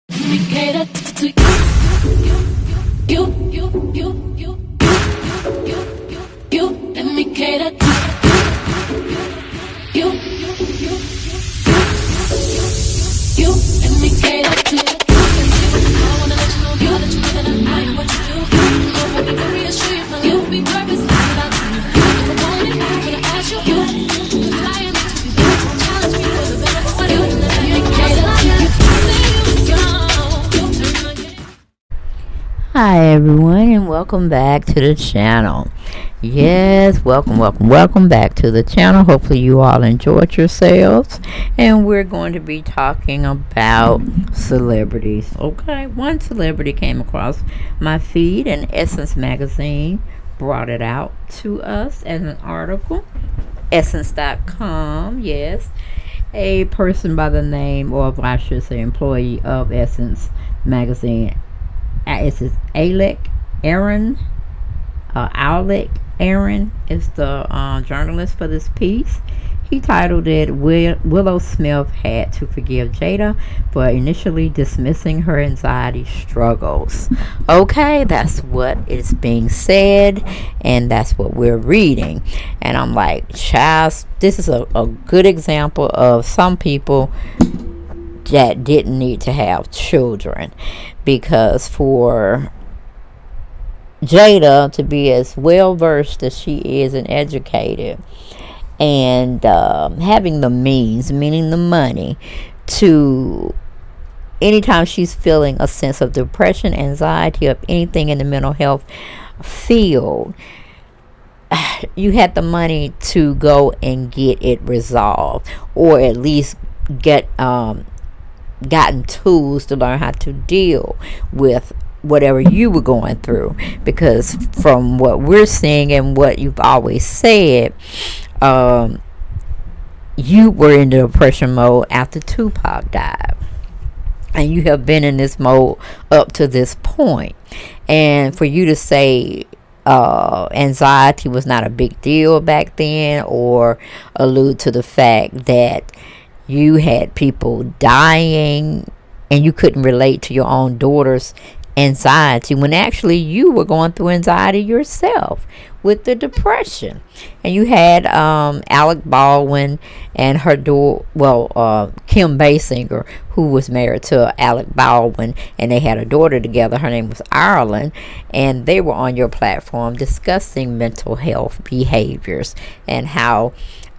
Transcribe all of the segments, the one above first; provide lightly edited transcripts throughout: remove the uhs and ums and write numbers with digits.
We cater to you. Let me cater to you. Let me cater to you. I wanna let you know, girl, that you know that I am what you do. So let me reassure you, my life will be purpose without you. If I want it, I'm gonna ask you. I am to be better, so challenge me for the better. What do you let me cater to you? Hi everyone, and welcome back to the channel. Yes, welcome back to the channel. Hopefully you all enjoyed yourselves, and we're going to be talking about celebrities. Okay, one celebrity came across my feed, and Essence magazine brought it out to us as an article. Essence.com, yes. A person by the name, or I should say employee of Essence magazine, it's Alec Aaron. Alec Aaron is the journalist for this piece. He titled it, Willa Smith had to forgive Jada for initially dismissing her anxiety struggles. Okay, that's what is being said, and that's what we're reading. And I'm like, child, this is a good example of some people that didn't need to have children, because for Jada to be as well versed as she is and educated, and having the means, meaning the money, to anytime she's feeling a sense of depression, anxiety, of anything in the mental health field, you had the money to go and get it resolved, or at least get gotten tools to learn how to deal with whatever you were going through. Because from what we're seeing and what you've always said, you were in the depression mode after Tupac died, and you have been in this mode up to this point. And for you to say anxiety was not a big deal back then, or allude to the fact that you had people dying and you couldn't relate to your own daughter's anxiety, when actually you were going through anxiety yourself with the depression. And you had Alec Baldwin and her daughter, Kim Basinger, who was married to Alec Baldwin, and they had a daughter together. Her name was Ireland, and they were on your platform discussing mental health behaviors, and how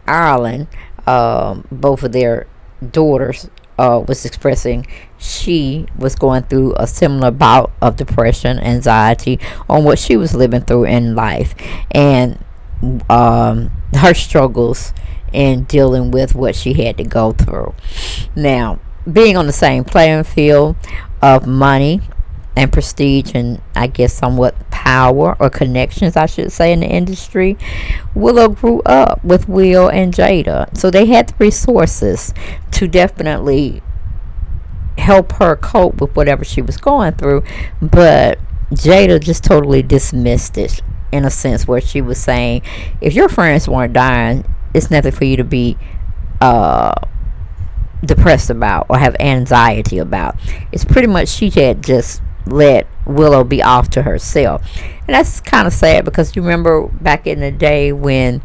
Ireland, both of their daughters, was expressing she was going through a similar bout of depression, anxiety, on what she was living through in life, and her struggles in dealing with what she had to go through. Now, being on the same playing field of money and prestige, and I guess somewhat power or connections, I should say, in the industry, Willow grew up with Will and Jada, so they had the resources to definitely help her cope with whatever she was going through. But Jada just totally dismissed it, in a sense where she was saying, if your friends weren't dying, it's nothing for you to be depressed about or have anxiety about. It's pretty much she had just let Willow be off to herself. And that's kind of sad, because you remember back in the day when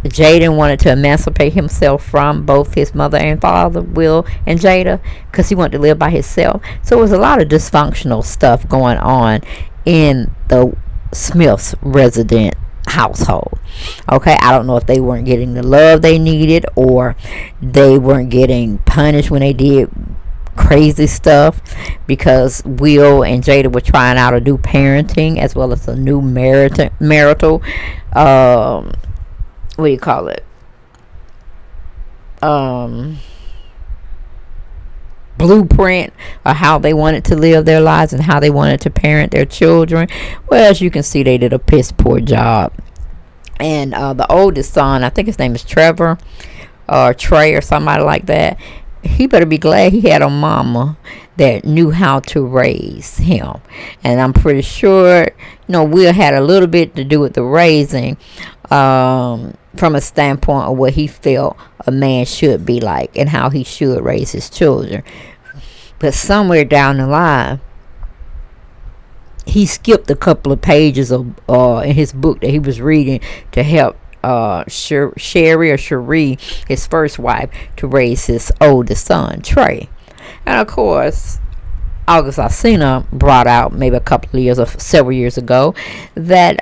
Jaden wanted to emancipate himself from both his mother and father, Will and Jada, because he wanted to live by himself. So it was a lot of dysfunctional stuff going on in the Smiths resident household. Okay, I don't know if they weren't getting the love they needed, or they weren't getting punished when they did crazy stuff, because Will and Jada were trying out a new parenting as well as a new marital what do you call it, blueprint of how they wanted to live their lives and how they wanted to parent their children. Well, as you can see, they did a piss poor job. And the oldest son, I think his name is Trevor or Trey or somebody like that, he better be glad he had a mama that knew how to raise him. And I'm pretty sure, Will had a little bit to do with the raising, from a standpoint of what he felt a man should be like and how he should raise his children. But somewhere down the line, he skipped a couple of pages of in his book that he was reading to help Cherie, his first wife, to raise his oldest son, Trey. And of course, August Alsina brought out maybe a couple of years or several years ago that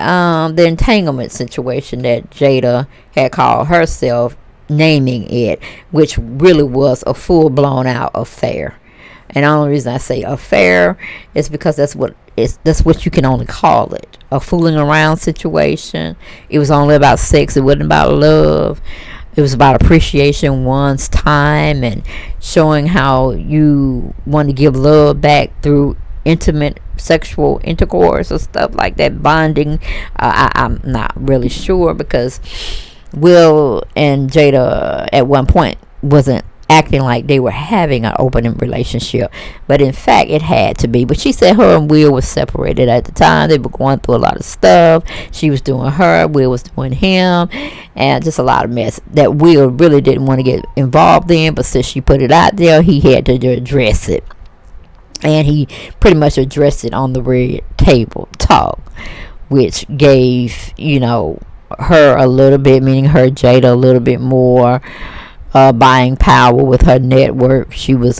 the entanglement situation that Jada had called herself, naming it, which really was a full blown out affair. And the only reason I say affair is because that's what you can only call it, a fooling around situation. It was only about sex. It wasn't about love. It was about appreciation one's time and showing how you want to give love back through intimate sexual intercourse or stuff like that, bonding. I'm not really sure, because Will and Jada at one point wasn't acting like they were having an open relationship, but in fact it had to be. But she said her and Will was separated at the time. They were going through a lot of stuff. She was doing her, Will was doing him, and just a lot of mess that Will really didn't want to get involved in, but since she put it out there, he had to address it. And he pretty much addressed it on the Red Table Talk, which gave, her a little bit, meaning her, Jada, a little bit more buying power with her network. She was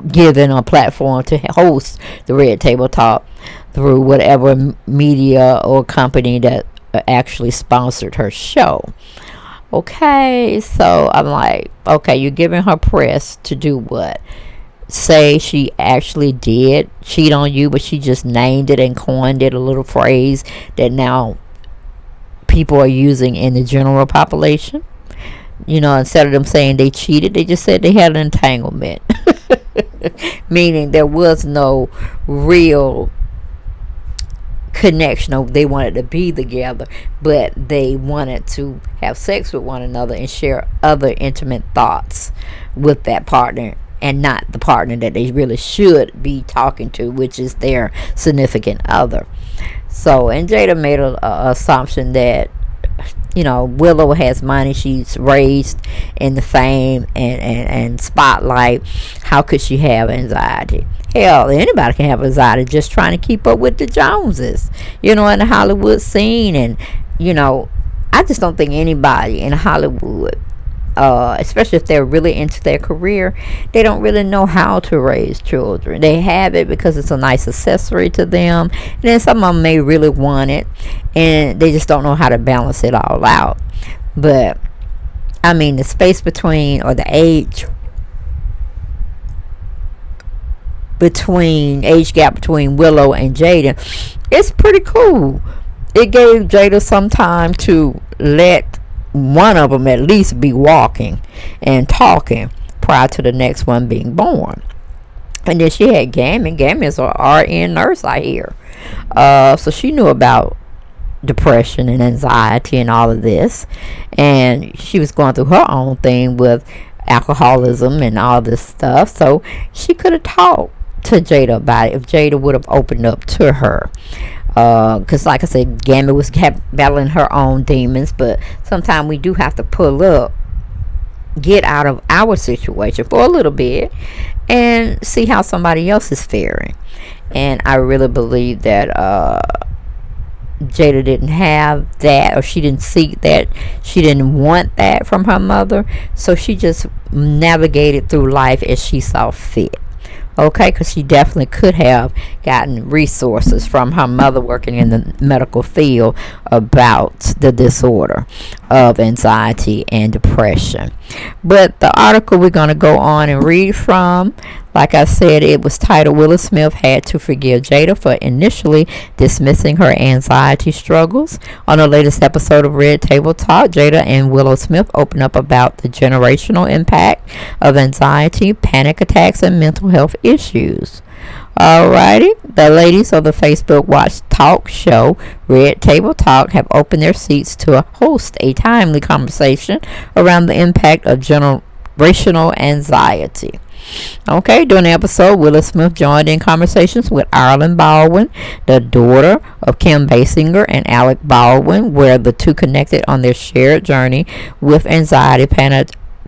given a platform to host the Red Table Talk through whatever media or company that actually sponsored her show. Okay, so I'm like, okay, you're giving her press to do what? Say she actually did cheat on you, but she just named it and coined it, a little phrase that now people are using in the general population. Instead of them saying they cheated, they just said they had an entanglement. Meaning there was no real connection, or they wanted to be together, but they wanted to have sex with one another and share other intimate thoughts with that partner, and not the partner that they really should be talking to, which is their significant other. So, and Jada made a assumption that, Willow has money. She's raised in the fame and spotlight. How could she have anxiety? Hell, anybody can have anxiety just trying to keep up with the Joneses, in the Hollywood scene. And, I just don't think anybody in Hollywood, especially if they're really into their career, they don't really know how to raise children. They have it because it's a nice accessory to them, and then some of them may really want it, and they just don't know how to balance it all out. But I mean, the space between, or the age gap between Willow and Jada, it's pretty cool. It gave Jada some time to let one of them at least be walking and talking prior to the next one being born. And then she had Gammy. Gammy is an RN nurse, I hear. So she knew about depression and anxiety and all of this. And she was going through her own thing with alcoholism and all this stuff. So she could have talked to Jada about it if Jada would have opened up to her. Because like I said, Gammy was battling her own demons, but sometimes we do have to pull up, get out of our situation for a little bit, and see how somebody else is faring. And I really believe that Jada didn't have that, or she didn't seek that, she didn't want that from her mother, so she just navigated through life as she saw fit. Okay, because she definitely could have gotten resources from her mother working in the medical field about the disorder of anxiety and depression. But the article we're going to go on and read from, like I said, it was titled Willa Smith Had to Forgive Jada for Initially Dismissing Her Anxiety Struggles. On the latest episode of Red Table Talk, Jada and Willa Smith open up about the generational impact of anxiety, panic attacks, and mental health issues. Alrighty, the ladies of the Facebook Watch talk show Red Table Talk have opened their seats to host a timely conversation around the impact of generational anxiety. Okay, during the episode, Willa Smith joined in conversations with Ireland Baldwin, the daughter of Kim Basinger and Alec Baldwin, where the two connected on their shared journey with anxiety,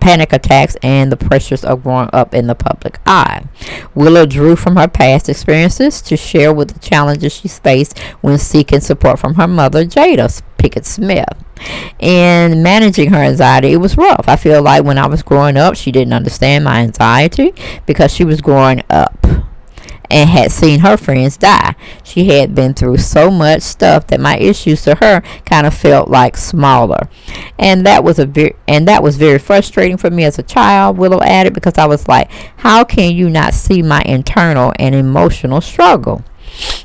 panic attacks, and the pressures of growing up in the public eye. Willow drew from her past experiences to share with the challenges she faced when seeking support from her mother, Jada Pinkett Smith. In managing her anxiety, it was rough. I feel like when I was growing up, she didn't understand my anxiety because she was growing up and had seen her friends die. She had been through so much stuff that my issues to her kind of felt like smaller, and that was very frustrating for me as a child. Willow added, because I was like, how can you not see my internal and emotional struggle?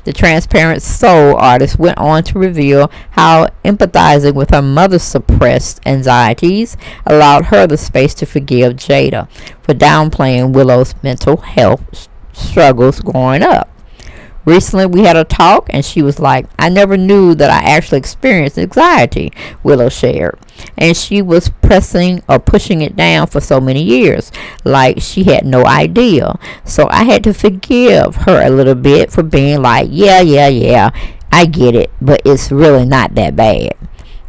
The transparent soul artist went on to reveal how empathizing with her mother's suppressed anxieties allowed her the space to forgive Jada for downplaying Willow's mental health struggles growing up. Recently, we had a talk, and she was like, I never knew that I actually experienced anxiety, Willow shared. And she was pushing it down for so many years, like she had no idea. So I had to forgive her a little bit for being like, yeah, I get it, but it's really not that bad.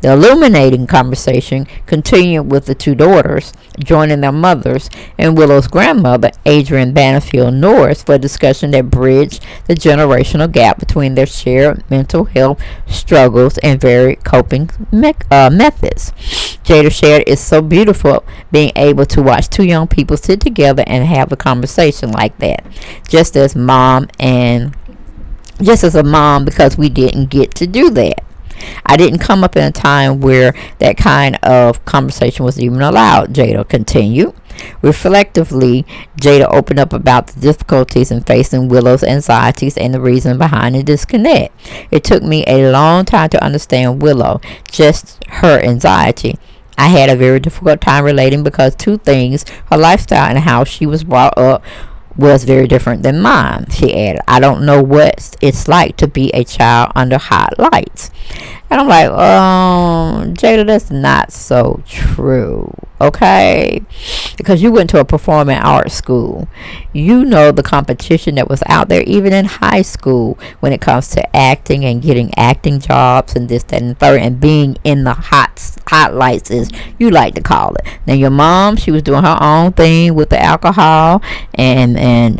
The illuminating conversation continued with the two daughters joining their mothers and Willow's grandmother, Adrienne Banfield Norris, for a discussion that bridged the generational gap between their shared mental health struggles and varied coping methods. Jada shared, it's so beautiful being able to watch two young people sit together and have a conversation like that, just as a mom, because we didn't get to do that. I didn't come up in a time where that kind of conversation was even allowed, Jada continued. Reflectively, Jada opened up about the difficulties in facing Willow's anxieties and the reason behind the disconnect. It took me a long time to understand Willow, just her anxiety. I had a very difficult time relating because two things, her lifestyle and how she was brought up, was very different than mine, she added. I don't know what it's like to be a child under hot lights. And I'm like, Jada, that's not so true, okay? Because you went to a performing arts school. You know the competition that was out there, even in high school, when it comes to acting and getting acting jobs and this, that, and the third, and being in the hot lights, as you like to call it. Now, your mom, she was doing her own thing with the alcohol and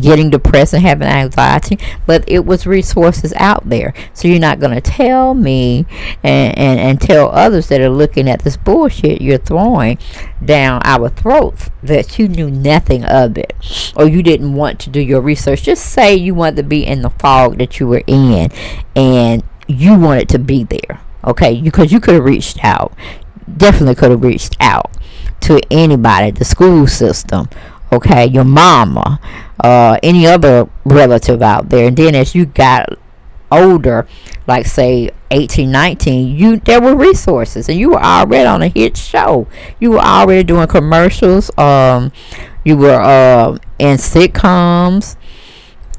getting depressed and having anxiety, but it was resources out there. So you're not going to tell me and tell others that are looking at this bullshit you're throwing down our throats that you knew nothing of it, or you didn't want to do your research. Just say you wanted to be in the fog that you were in and you wanted to be there, okay? Because you could have reached out, definitely could have reached out to anybody, the school system, okay, your mama, any other relative out there. And then as you got older, like say 18, 19, there were resources, and you were already on a hit show. You were already doing commercials. You were in sitcoms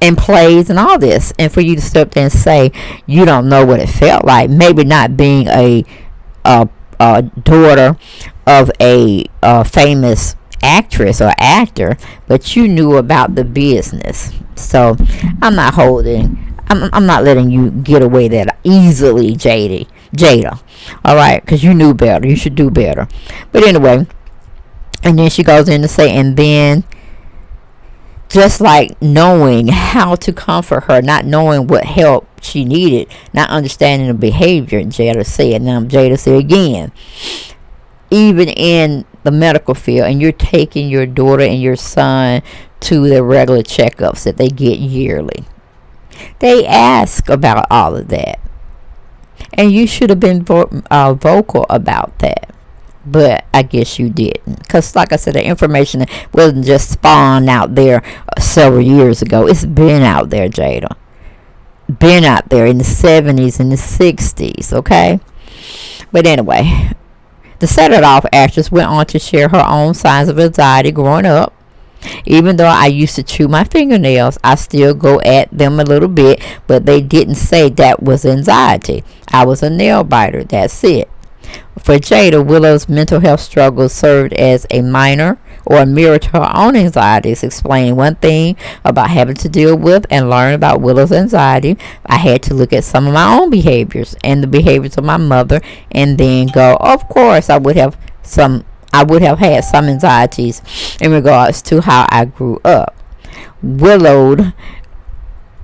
and plays and all this. And for you to step there and say you don't know what it felt like, maybe not being a daughter of a famous actress or actor, but you knew about the business. So I'm not letting you get away that easily, Jada. All right, because you knew better. You should do better. But anyway, and then she goes in to say, and then just like knowing how to comfort her, not knowing what help she needed, not understanding the behavior, Jada said. Now Jada said again, even in the medical field, and you're taking your daughter and your son to their regular checkups that they get yearly, they ask about all of that, and you should have been vocal about that, but I guess you didn't, because like I said, the information wasn't just spawned out there several years ago. It's been out there, Jada, been out there in the 70s and the 60s, okay? But anyway, the Set It Off actress went on to share her own signs of anxiety growing up. Even though I used to chew my fingernails, I still go at them a little bit, but they didn't say that was anxiety. I was a nail biter, that's it. For Jada, Willow's mental health struggles served as a minor or a mirror to her own anxieties, explaining one thing about having to deal with and learn about Willow's anxiety. I had to look at some of my own behaviors and the behaviors of my mother and then go, of course, I I would have had some anxieties in regards to how I grew up. Willowed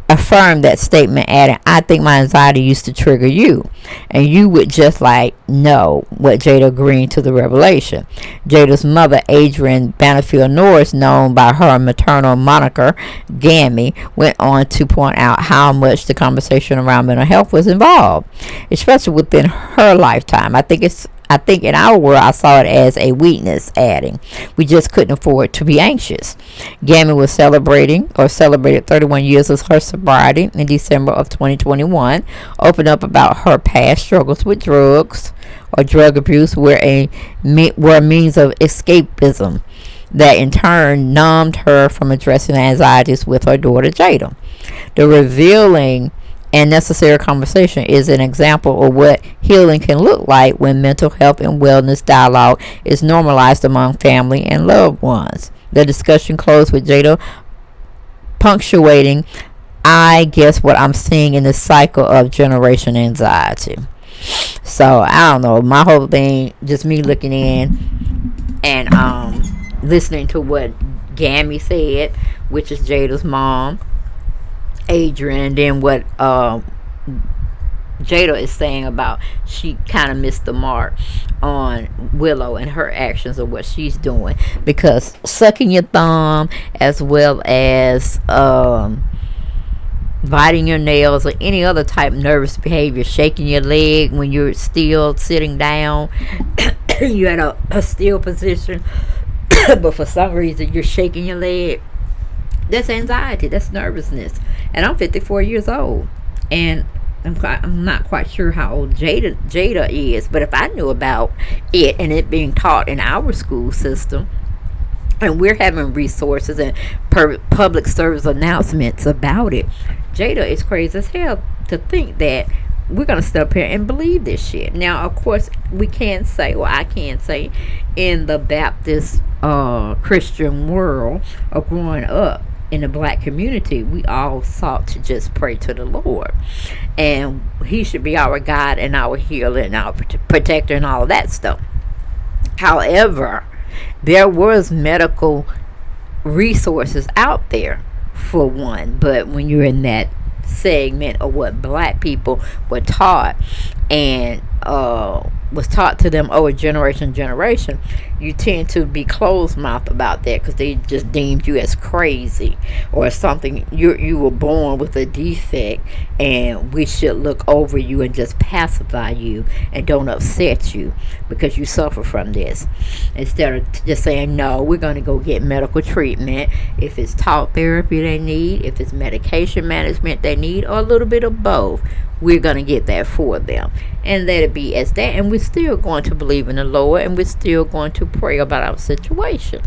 affirmed that statement, adding, I think my anxiety used to trigger you, and you would just like know what Jada agreeing to the revelation. Jada's mother, Adrienne Banfield Norris, known by her maternal moniker Gammy, went on to point out how much the conversation around mental health was involved, especially within her lifetime. I think in our world I saw it as a weakness, adding, we just couldn't afford to be anxious. Gammy was celebrated 31 years of her sobriety in December of 2021, opened up about her past struggles with drugs or drug abuse were a means of escapism that in turn numbed her from addressing anxieties with her daughter Jada. The revealing and necessary conversation is an example of what healing can look like when mental health and wellness dialogue is normalized among family and loved ones. The discussion closed with Jada punctuating, I guess what I'm seeing in the cycle of generation anxiety. So I don't know, my whole thing, just me looking in and listening to what Gammy said, which is Jada's mom, Adrian, and then what Jada is saying about she kind of missed the mark on Willow and her actions of what she's doing, because sucking your thumb as well as biting your nails or any other type of nervous behavior, shaking your leg when you're still sitting down, you're at a still position but for some reason you're shaking your leg, that's anxiety, that's nervousness. And I'm 54 years old, and I'm not quite sure how old Jada is, but if I knew about it and it being taught in our school system, and we're having resources and public service announcements about it, Jada is crazy as hell to think that we're going to sit up here and believe this shit. Now, of course, we can say, or I can say, in the Baptist Christian world of growing up in the black community, we all sought to just pray to the Lord, and he should be our God and our healer and our protector and all of that stuff. However, there was medical resources out there for one, but when you're in that segment of what black people were taught and was taught to them over generation, you tend to be closed mouth about that because they just deemed you as crazy or something. You were born with a defect, and we should look over you and just pacify you and don't upset you because you suffer from this, instead of just saying, no, we're going to go get medical treatment. If it's talk therapy they need, if it's medication management they need, or a little bit of both, we're going to get that for them and let it be as that. And we're still going to believe in the Lord, and we're still going to pray about our situation.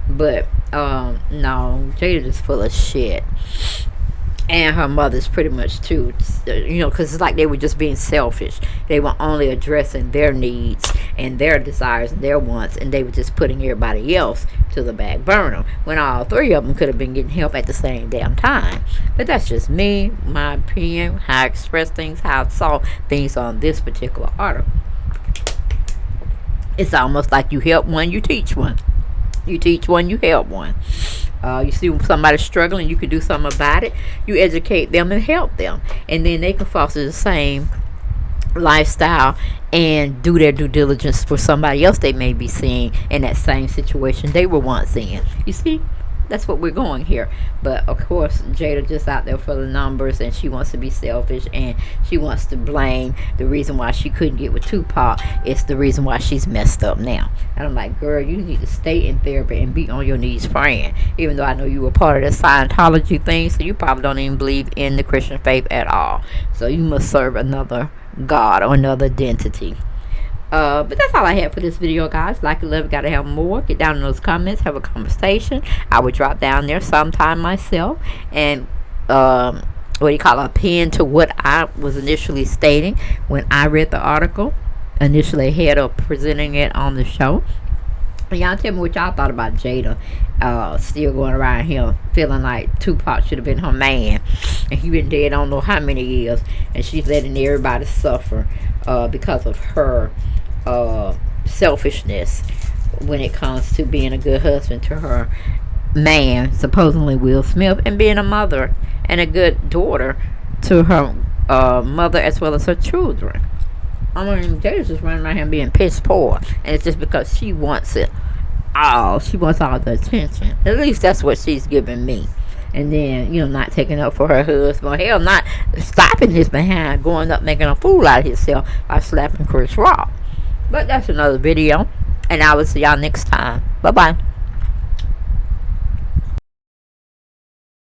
But no, Jada is full of shit, and her mother's pretty much too, because it's like they were just being selfish. They were only addressing their needs and their desires and their wants, and they were just putting everybody else to the back burner when all three of them could have been getting help at the same damn time. But that's just me, my opinion, how I express things, how I saw things on this particular article. It's almost like you help one, you teach one. You teach one, you help one. You see somebody struggling, you can do something about it. You educate them and help them, and then they can foster the same lifestyle and do their due diligence for somebody else they may be seeing in that same situation they were once in. You see, that's what we're going here. But of course, Jada just out there for the numbers, and she wants to be selfish, and she wants to blame the reason why she couldn't get with Tupac. It's the reason why she's messed up now. And I'm like, girl, you need to stay in therapy and be on your knees praying. Even though I know you were part of the Scientology thing, so you probably don't even believe in the Christian faith at all. So you must serve another God or another identity. But that's all I have for this video, guys. Like and love, gotta have more. Get down in those comments, have a conversation. I would drop down there sometime myself and a pin to what I was initially stating when I read the article initially ahead of presenting it on the show. And y'all tell me what y'all thought about Jada still going around here feeling like Tupac should have been her man, and he been dead I don't know how many years, and she's letting everybody suffer because of her selfishness. when it comes to being a good husband to her man, supposedly Will Smith, and being a mother and a good daughter to her mother as well as her children. I mean, Jada's just running around here being piss poor, and it's just because she wants it all. She wants all the attention. At least that's what she's giving me. And then, not taking up for her husband. Hell, not stopping his behind, going up making a fool out of himself by slapping Chris Rock. But that's another video, and I will see y'all next time. Bye bye.